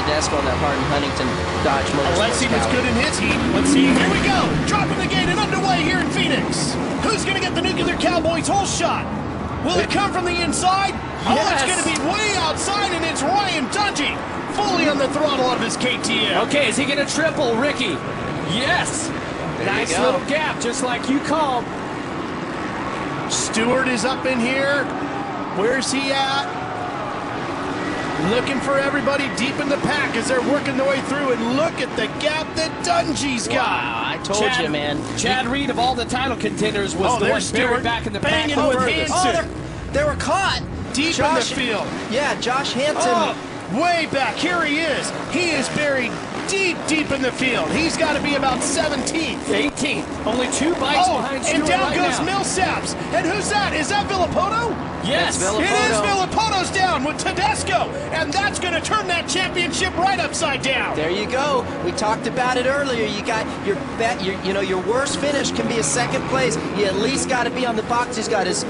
Tedesco on that Hardin Huntington Dodge Motorsports. Alessi was good in his heat. Let's see. Here we go. Dropping the gate and underway here in Phoenix. Who's going to get the Nuclear Cowboys hole shot? Will it come from the inside? Yes. Oh, it's going to be way outside, and it's Ryan Dungey fully on the throttle of his KTM. Okay, is he going to triple, Ricky? Yes. Nice little gap, just like you called. Stewart is up in here. Where's he at? Looking for everybody deep in the pack as they're working their way through, and look at the gap that Dungey's got. Wow, I told you, man. Chad Reed, of all the title contenders, was the one buried back in the pack. Banging with Hansen. They were caught. Deep in the field. Yeah, Josh Hansen. Way back. Here he is. He is buried deep in the field. He's got to be about 17th. 18th. Only 2 bikes behind Stewart and down right goes now. Millsaps. And who's that? Is that Villapoto? Yes. It is Villapoto's down with Tedesco. And that's going to turn that championship right upside down. There you go. We talked about it earlier. You got your bet. Your worst finish can be a second place. You at least got to be on the box. He's got his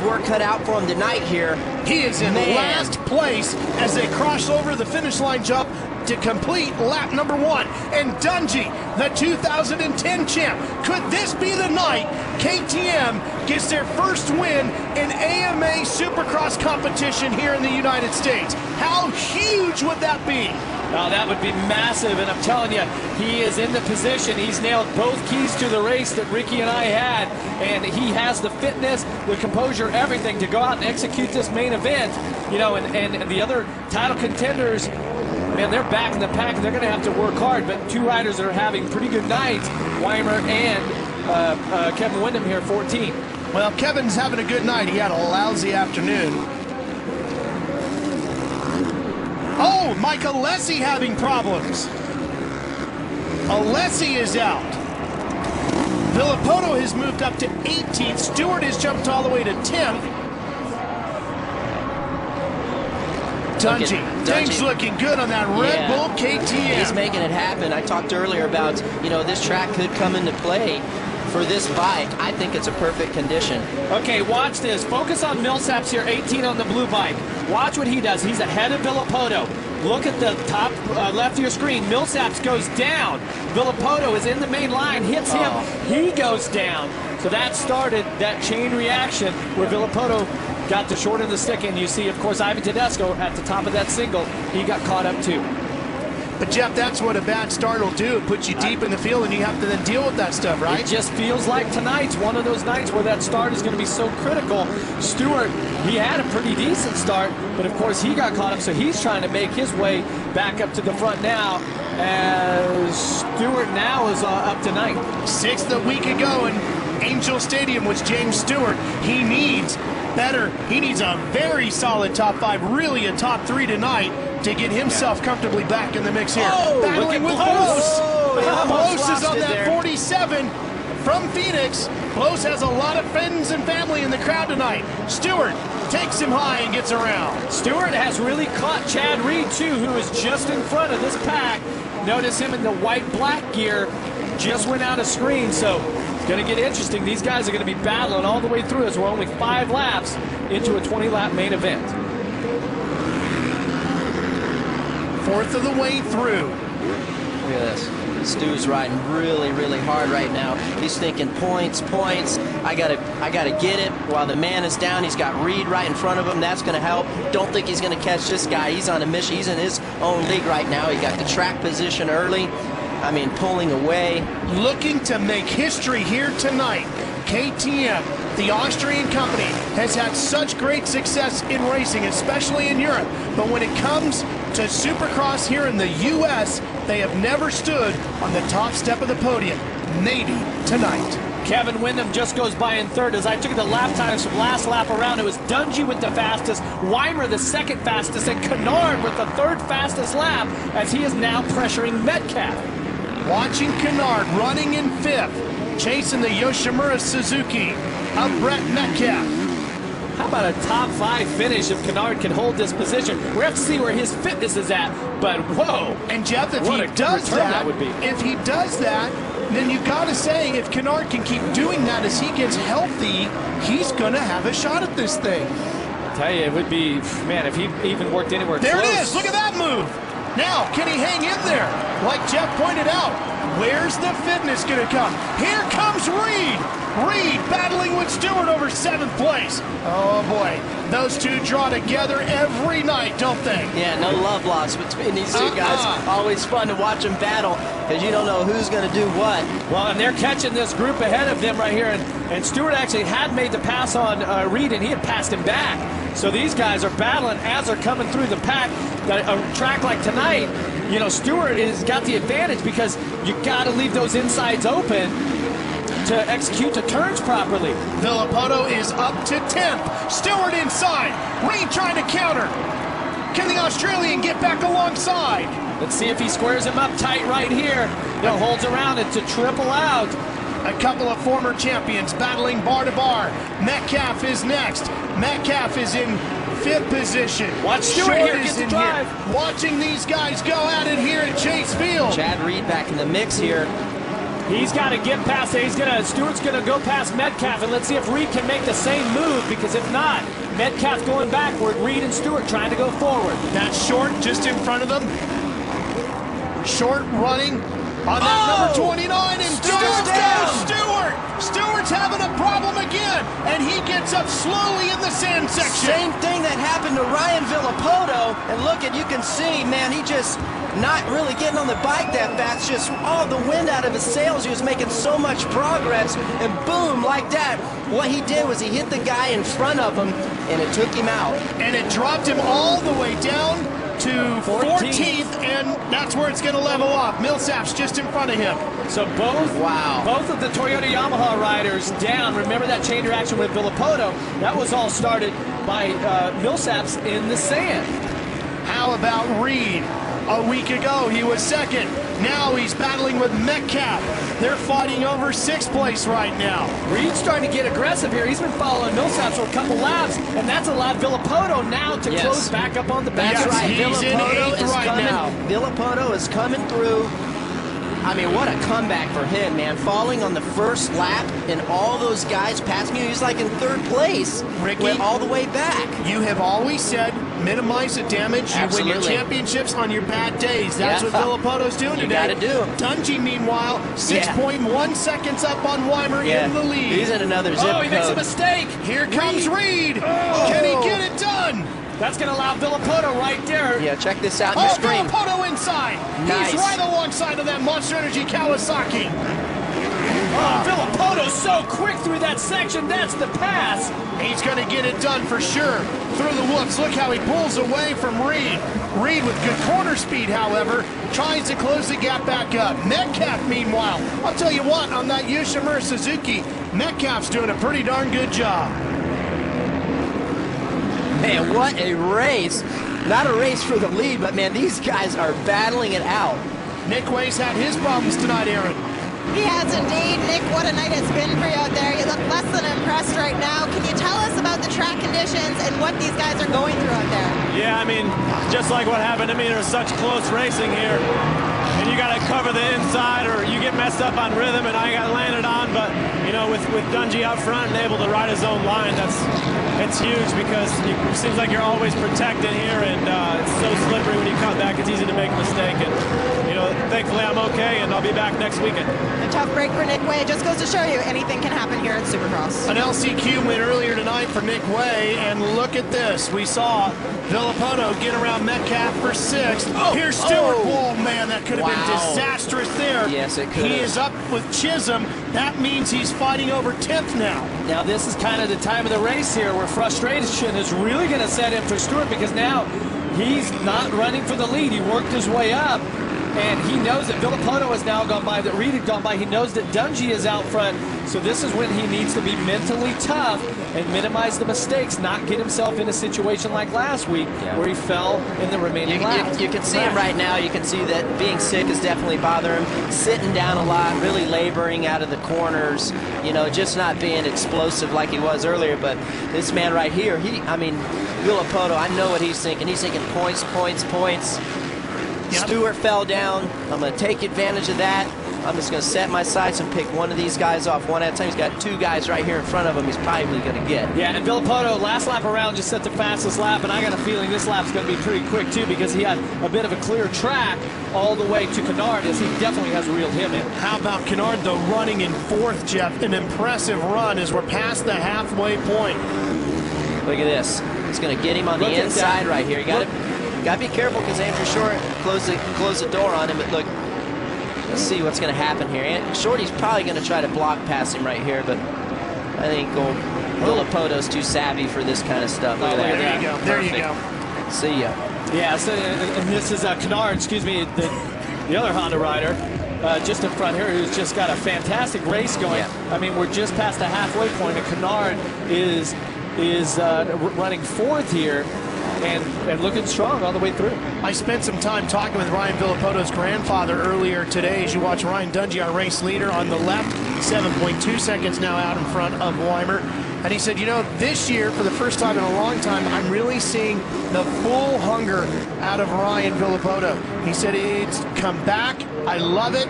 work cut out for him tonight here. He is in last place as they cross over the finish line jump to complete lap number 1. And Dungey, the 2010 champ. Could this be the night KTM gets their first win in AMA Supercross competition here in the United States? How huge would that be? Oh, that would be massive, and I'm telling you, he is in the position. He's nailed both keys to the race that Ricky and I had, and he has the fitness, the composure, everything to go out and execute this main event. You know, and the other title contenders, man, they're back in the pack, and they're going to have to work hard, but 2 riders that are having pretty good nights, Weimer and Kevin Windham here, 14. Well, Kevin's having a good night. He had a lousy afternoon. Oh, Mike Alessi having problems. Alessi is out. Villapoto has moved up to 18th. Stewart has jumped all the way to 10th. Dungey. Things looking good on that Red Bull KTM. He's making it happen. I talked earlier about, this track could come into play for this bike. I think it's a perfect condition. Okay, watch this. Focus on Millsaps here, 18 on the blue bike. Watch what he does. He's ahead of Villapoto. Look at the top left of your screen. Millsaps goes down. Villapoto is in the main line, hits him. He goes down. So that started that chain reaction where Villapoto got the short end of the stick, and you see, of course, Ivan Tedesco at the top of that single. He got caught up too. But Jeff, that's what a bad start will do. It puts you deep in the field, and you have to then deal with that stuff, right? It just feels like tonight's one of those nights where that start is going to be so critical. Stewart, he had a pretty decent start, but of course he got caught up, so he's trying to make his way back up to the front now, as Stewart now is up to 9th. 6th a week ago in Angel Stadium was James Stewart. He needs better. He needs a very solid top 5, really a top 3 tonight, to get himself comfortably back in the mix here. Battling with Close. Close is on that 47 from Phoenix. Close has a lot of friends and family in the crowd tonight. Stewart takes him high and gets around. Stewart has really caught Chad Reed too, who is just in front of this pack. Notice him in the white-black gear. Just went out of screen, so it's going to get interesting. These guys are going to be battling all the way through as we're only 5 laps into a 20-lap main event. 4th of the way through. Look at this. Stu's riding really hard right now. He's thinking points. I gotta get it. While the man is down, he's got Reed right in front of him. That's gonna help. Don't think he's gonna catch this guy. He's on a mission. He's in his own league right now. He got the track position early. I mean, pulling away. Looking to make history here tonight. KTM, the Austrian company, has had such great success in racing, especially in Europe. But when it comes to Supercross here in the U.S., they have never stood on the top step of the podium. Maybe tonight. Kevin Windham just goes by in 3rd. As I took the lap times from last lap around, it was Dungey with the fastest, Weimer the 2nd fastest, and Kennard with the 3rd fastest lap, as he is now pressuring Metcalf. Watching Kennard running in 5th, chasing the Yoshimura Suzuki of Brett Metcalf. How about a top 5 finish if Kennard can hold this position? We're going to have to see where his fitness is at, but whoa. And Jeff, if he does that, then you got to say, if Kennard can keep doing that as he gets healthy, he's going to have a shot at this thing. I tell you, it would be, man, if he even worked anywhere there close. It is. Look at that move. Now, can he hang in there? Like Jeff pointed out, where's the fitness going to come? Here comes Reed. Reed battling with Stewart over 7th place. Oh, boy. Those two draw together every night, don't they? Yeah, no love lost between these two guys. Always fun to watch them battle because you don't know who's going to do what. Well, and they're catching this group ahead of them right here. And Stewart actually had made the pass on Reed, and he had passed him back. So these guys are battling as they're coming through the pack. A track like tonight, you know, Stewart has got the advantage because you got to leave those insides open to execute the turns properly. Villapoto is up to 10th. Stewart inside. Reed trying to counter. Can the Australian get back alongside? Let's see if he squares him up tight right here. Holds around it to triple out. A couple of former champions battling bar to bar. Metcalf is next. Metcalf is in 5th position. Watch Stewart here get the drive. Here. Watching these guys go at it here at Chase Field. Chad Reed back in the mix here. He's got to get past it. Stewart's going to go past Metcalf, and let's see if Reed can make the same move, because if not, Metcalf going backward, Reed and Stewart trying to go forward. That's Short just in front of them. Short running on that number 29, and Stewart's down. Stewart's having a problem again, and he gets up slowly in the sand section. Same thing that happened to Ryan Villapoto, and look, you can see, man, he just not really getting on the bike that fast, just all the wind out of his sails. He was making so much progress, and boom, like that, what he did was he hit the guy in front of him, and it took him out. And it dropped him all the way down to 14th, and that's where it's going to level off. Millsap's just in front of him. So both of the Toyota Yamaha riders down. Remember that chain reaction with Villapoto? That was all started by Millsaps in the sand. How about Reed? A week ago, he was 2nd. Now he's battling with Metcalf. They're fighting over 6th place right now. Reed's starting to get aggressive here. He's been following Millsaps for a couple laps, and that's allowed Villapoto now to close back up on the back. That's right. He's in 8th right now. Villapoto is coming through. I mean, what a comeback for him, man. Falling on the first lap, and all those guys passing you. He's like in 3rd place. Ricky, went all the way back. You have always said minimize the damage. Absolutely. You win your championships on your bad days. That's what Villapoto's doing today. You got to do. Dungey, meanwhile, 6.1 seconds up on Weimer in the lead. He's in another zip he makes a mistake. Here comes Reed. Can he get it done? That's going to allow Villapoto right there. Yeah, check this out in the screen. Villapoto inside. Nice. He's right alongside of that Monster Energy Kawasaki. Villapoto's so quick through that section. That's the pass. He's going to get it done for sure. Through the whoops. Look how he pulls away from Reed. Reed with good corner speed, however, tries to close the gap back up. Metcalf, meanwhile, I'll tell you what, on that Yoshimura Suzuki, Metcalf's doing a pretty darn good job. Man, what a race. Not a race for the lead, but man, these guys are battling it out. Nick Way's had his problems tonight, Aaron. He has indeed. Nick, what a night it's been for you out there. You look less than impressed right now. Can you tell us about the track conditions and what these guys are going through out there? Yeah, I mean, just like what happened to me, there was such close racing here. And you got to cover the inside or you get messed up on rhythm, and I got landed on. But, you know, with Dungey out front and able to ride his own line, it's huge because it seems like you're always protected here, and it's so slippery when you come back. It's easy to make a mistake. And, you know, thankfully I'm okay, and I'll be back next weekend. A tough break for Nick Way. It just goes to show you anything can happen here at Supercross. An LCQ win earlier tonight for Nick Way, and look at this. We saw Villapoto get around Metcalf for 6th. Here's Stewart. Oh, man, that could have been disastrous there. Yes, it could have. He is up with Chisholm. That means he's fighting over 10th now. Now, this is kind of the time of the race here where frustration is really going to set in for Stewart, because now he's not running for the lead. He worked his way up, and he knows that Villapoto has now gone by, that Reed had gone by. He knows that Dungey is out front, so this is when he needs to be mentally tough and minimize the mistakes, not get himself in a situation like last week where he fell in the remaining laps. You can see him right now. You can see that being sick is definitely bothering him. Sitting down a lot, really laboring out of the corners, you know, just not being explosive like he was earlier. But this man right here, Villapoto, I know what he's thinking. He's thinking points, points, points. Stewart fell down. I'm going to take advantage of that. I'm just going to set my sights and pick one of these guys off one at a time. He's got 2 guys right here in front of him he's probably going to get. Yeah, and Villapoto, last lap around, just set the fastest lap, and I got a feeling this lap's going to be pretty quick, too, because he had a bit of a clear track all the way to Kennard, as he definitely has reeled him in. How about Kennard, though, running in 4th, Jeff? An impressive run as we're past the halfway point. Look at this. It's going to get him on the inside right here. You got to be careful because Andrew Short closed the door on him. But look, let's see what's going to happen here. And Shorty's probably going to try to block past him right here, but I think Villapoto's too savvy for this kind of stuff. Look at that. There you go. There you go. See ya. Yeah, so, and this is Kennard, excuse me, the other Honda rider. Just in front here, who's just got a fantastic race going. Yeah. I mean, we're just past the halfway point, and Kennard is running 4th here and looking strong all the way through. I spent some time talking with Ryan Villapoto's grandfather earlier today as you watch Ryan Dungey, our race leader, on the left, 7.2 seconds now out in front of Weimer. And he said, you know, this year, for the first time in a long time, I'm really seeing the full hunger out of Ryan Villapoto. He said, it's come back. I love it.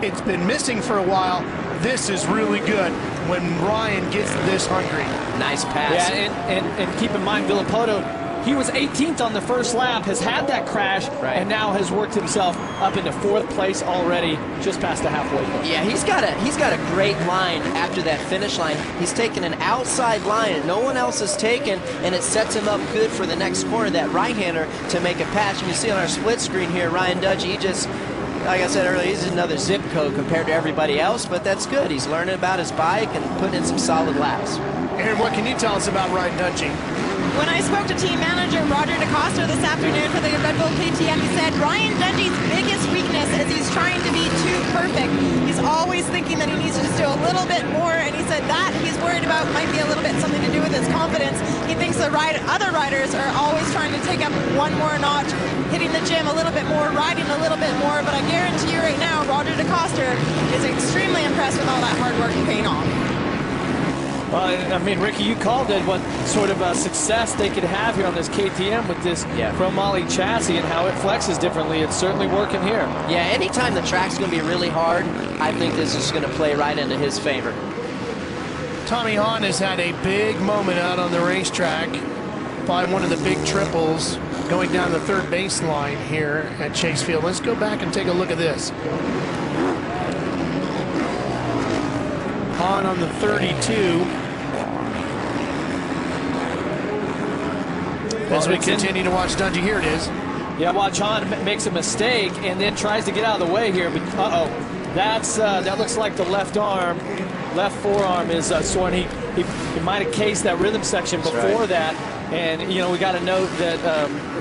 It's been missing for a while. This is really good when Ryan gets this hungry. Nice pass. Yeah, and keep in mind, Villapoto, he was 18th on the first lap, has had that crash, and now has worked himself up into 4th place already, just past the halfway point. Yeah, he's got a great line after that finish line. He's taken an outside line that no one else has taken, and it sets him up good for the next corner, that right-hander, to make a pass. You see on our split screen here, Ryan Dungey, he just, like I said earlier, he's another zip code compared to everybody else, but that's good. He's learning about his bike and putting in some solid laps. Aaron, what can you tell us about Ryan Dungey? When I spoke to team manager Roger DeCosta this afternoon for the Red Bull KTM, he said Ryan Dungey's biggest weakness is he's trying to be too perfect. He's always thinking that he needs to just do a little bit more, and he said that he's worried about might be a little bit something to do with his confidence. He thinks the other riders are always trying to take up one more notch, hitting the gym a little bit more, riding a little bit more, but I guarantee you right now, Roger DeCosta is extremely impressed with all that hard work paying off. Well, I mean, Ricky, you called it what sort of success they could have here on this KTM with this chromoly chassis and how it flexes differently. It's certainly working here. Yeah, anytime the track's going to be really hard, I think this is going to play right into his favor. Tommy Hahn has had a big moment out on the racetrack by one of the big triples going down the 3rd baseline here at Chase Field. Let's go back and take a look at this. Hahn on the 32. As we continue to watch Dungey, here it is. Yeah, watch Hahn makes a mistake and then tries to get out of the way here, but that looks like the left forearm is sore, and he might have cased that rhythm section before that. And you know, we got to note that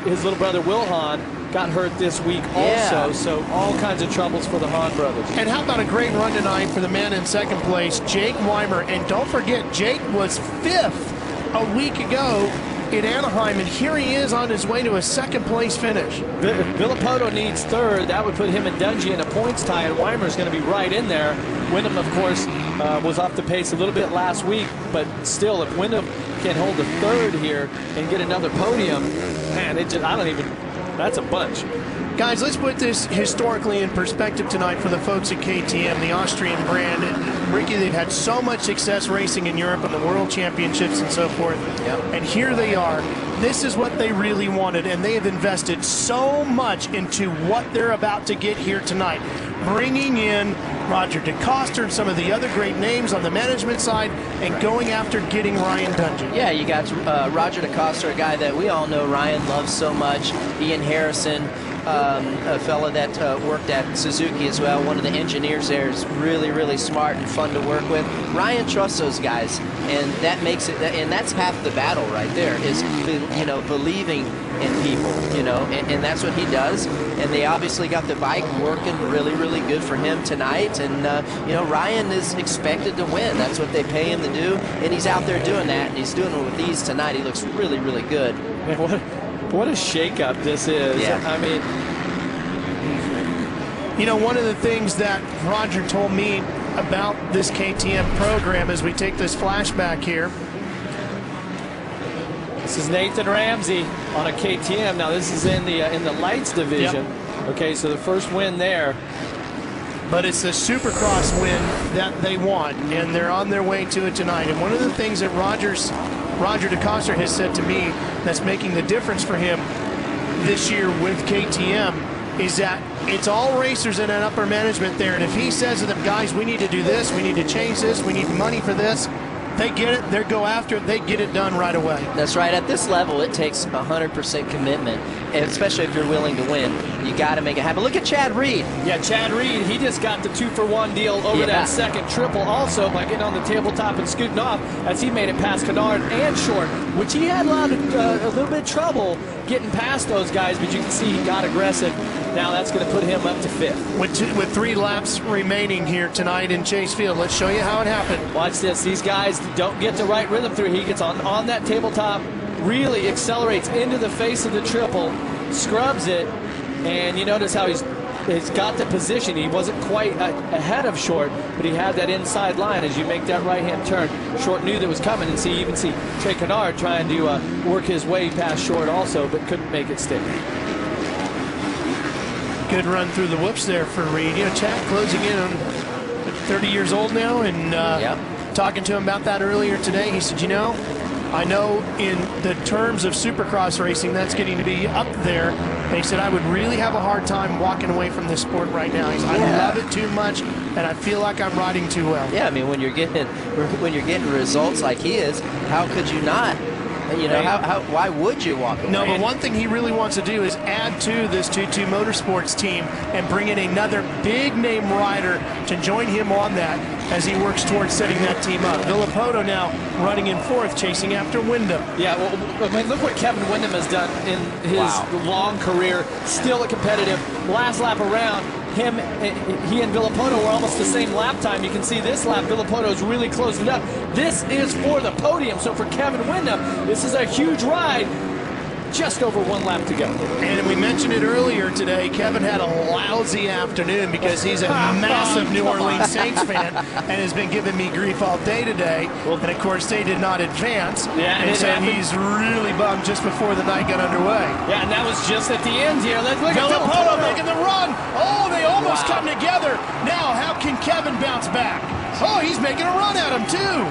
his little brother Will Hahn got hurt this week also, so all kinds of troubles for the Hahn brothers. And how about a great run tonight for the man in 2nd place, Jake Weimer. And don't forget, Jake was 5th a week ago in Anaheim, and here he is on his way to a 2nd place finish. Villapoto needs 3rd. That would put him and Dungey in a points tie, and Weimer's going to be right in there. Wyndham, of course, was off the pace a little bit last week, but still, if Wyndham can hold the 3rd here and get another podium, man, that's a bunch. Guys, let's put this historically in perspective tonight for the folks at KTM, the Austrian brand. Ricky, they've had so much success racing in Europe and the World Championships and so forth. Yep. And here they are. This is what they really wanted, and they have invested so much into what they're about to get here tonight. Bringing in Roger DeCosta and some of the other great names on the management side and going after getting Ryan Dungey. Yeah, you got Roger DeCosta, a guy that we all know Ryan loves so much. Ian Harrison, a fella that worked at Suzuki as well. One of the engineers there is really, really smart and fun to work with. Ryan trusts those guys, and that makes it, and that's half the battle right there, is, you know, believing in people, you know, and that's what he does. And they obviously got the bike working really, really good for him tonight. And, you know, Ryan is expected to win. That's what they pay him to do, and he's out there doing that, and he's doing it with these tonight. He looks really, really good. Man, what a shakeup this is. Yeah. I mean, you know, one of the things that Roger told me about this KTM program as we take this flashback here. this is Nathan Ramsey on a KTM. Now this is in the lights division. Yep. Okay, so the first win there. but it's the Supercross win that they want, and they're on their way to it tonight. And one of the things that Roger DeCoster has said to me that's making the difference for him this year with KTM is that it's all racers in an upper management there, and if he says to them, guys, we need to do this, we need to change this, we need money for this, they get it, they go after it, they get it done right away. That's right. At this level, it takes 100% commitment, and especially if you're willing to win. You got to make it happen. Look at Chad Reed. Yeah, Chad Reed, he just got the 2-for-1 deal over that second triple also by getting on the tabletop and scooting off as he made it past Kennard and Short, which he had a little bit of trouble getting past those guys, but you can see he got aggressive. Now that's going to put him up to 5th. With 3 laps remaining here tonight in Chase Field, let's show you how it happened. Watch this. These guys don't get the right rhythm through. He gets on that tabletop, really accelerates into the face of the triple, scrubs it, and you notice how he's got the position. He wasn't quite ahead of Short, but he had that inside line as you make that right-hand turn. Short knew that was coming, and you even see Trey Kennard trying to work his way past Short also, but couldn't make it stick. Good run through the whoops there for Reed. You know, Chad closing in on 30 years old now, and talking to him about that earlier today, he said, you know, I know in the terms of Supercross racing, that's getting to be up there. And he said, I would really have a hard time walking away from this sport right now. He said, I love it too much, and I feel like I'm riding too well. Yeah, I mean, when you're getting results like he is, how could you not? You know, why would you walk away? No, but one thing he really wants to do is add to this 2-2 Motorsports team and bring in another big-name rider to join him on that as he works towards setting that team up. Villapoto now running in 4th, chasing after Wyndham. Yeah, well, I mean, look what Kevin Wyndham has done in his long career. Still a competitive. Last lap around, he and Villapoto were almost the same lap time. You can see this lap, Villapoto's really closed it up. This is for the podium, so for Kevin Wyndham, this is a huge ride. Just over 1 lap to go. And we mentioned it earlier today, Kevin had a lousy afternoon because he's a massive New Orleans Saints fan and has been giving me grief all day today. And of course, they did not advance. Yeah, and so he's really bummed just before the night got underway. Yeah, and that was just at the end here. Let's look at Villapoto making the run. Oh, they almost come together. Now, how can Kevin bounce back? Oh, he's making a run at him, too.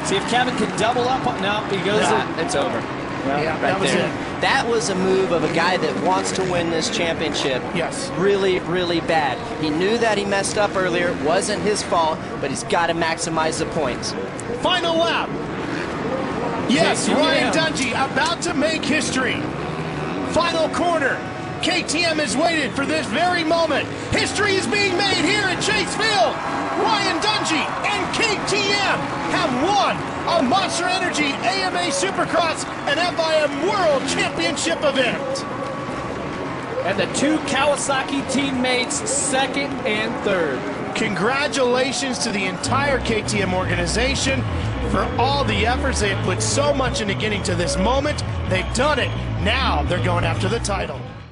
See if Kevin can double up. No, he goes in. It's over. Yeah, that was it. That was a move of a guy that wants to win this championship. Yes. Really, really bad. He knew that he messed up earlier. It wasn't his fault, but he's got to maximize the points. Final lap. Yes, Ryan Dungey about to make history. Final corner. KTM has waited for this very moment. History is being made here at Chase Field. Ryan Dungey and KTM have won a Monster Energy AMA Supercross and FIM World Championship event. And the 2 Kawasaki teammates, 2nd and 3rd. Congratulations to the entire KTM organization for all the efforts. They have put so much into getting to this moment. They've done it. Now they're going after the title.